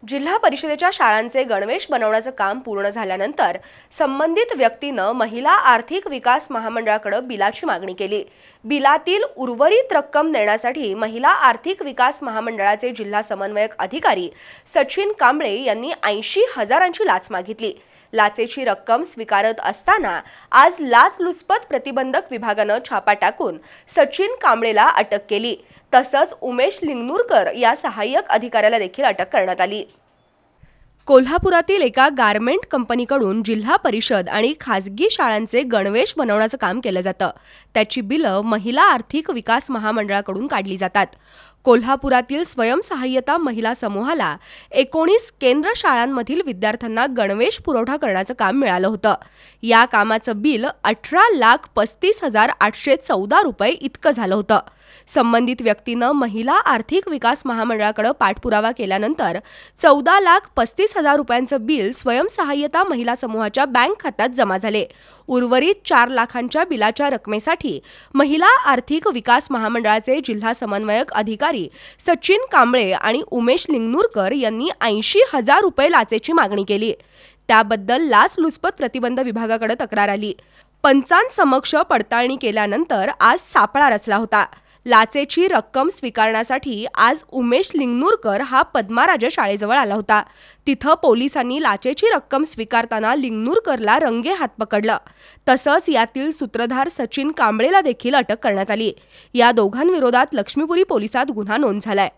जिल्हा परिषदेच्या शाळांचे गणवेश बनवण्याचं काम पूर्ण झाल्यानंतर संबंधित व्यक्तीनं महिला आर्थिक विकास महामंडळाकडे बिलाची मागणी केली। बिलातील उर्वरित रक्कम देण्यासाठी महिला आर्थिक विकास महामंडळाचे जिल्हा समन्वयक अधिकारी सचिन कांबळे यांनी 80,000ची लाच मागितली। लाचेची रक्कम स्वीकारत असताना आज लाचलुचपत प्रतिबंधक विभागानं छापा टाकून सचिन कांबळेला अटक केली। तसंच उमेश लिंगनूरकर या सहाय्यक अधिकाऱ्याला देखील अटक करण्यात आली। कोल्हापुरातील एका गारमेंट कंपनीकडून जिल्हा परिषद आणि खासगी शाळांचे गणवेश बनवण्याचं काम केलं जातं। त्याची बिलं महिला आर्थिक विकास महामंडळाकडून काढली जातात। कोल्हापुरातील स्वयंसहाय्यता महिला समूहाला 19 केंद्र शाळांमधील विद्यार्थ्यांना गणवेश पुरवठा करण्याचं काम मिळालं होतं। या कामाचं बिल 18,35,814 रुपये इतकं झालं होतं। संबंधित व्यक्तीनं महिला आर्थिक विकास महामंडळाकडे पाठपुरावा केल्यानंतर 14,35,000 रुपयांचं बिल स्वयंसहाय्यता महिला समूहाच्या बँक खात्यात जमा झाले। उर्वरित 4 लाखांच्या बिलाच्या रकमेसाठी महिला आर्थिक विकास महामंडळाचे जिल्हा समन्वयक अधिकारी सचिन कांबळे आणि उमेश लिंगनूरकर यांनी 80,000 रुपये लाचेची मागणी केली। त्याबद्दल लाचलुचपत प्रतिबंध विभागाकडे तक्रार आली। पंचांसमक्ष पडताळणी केल्यानंतर आज सापळा रचला होता। लाचेची रक्कम स्वीकारण्यासाठी आज उमेश लिंगनूरकर हा पद्माराजा शाळेजवळ आला होता। तिथं पोलिसांनी लाचेची रक्कम स्वीकारताना लिंगनूरकरला रंगेहात पकडलं। तसंच यातील सूत्रधार सचिन कांबळेला देखील अटक करण्यात आली। या दोघांविरोधात लक्ष्मीपुरी पोलिसात गुन्हा नोंद झालाय।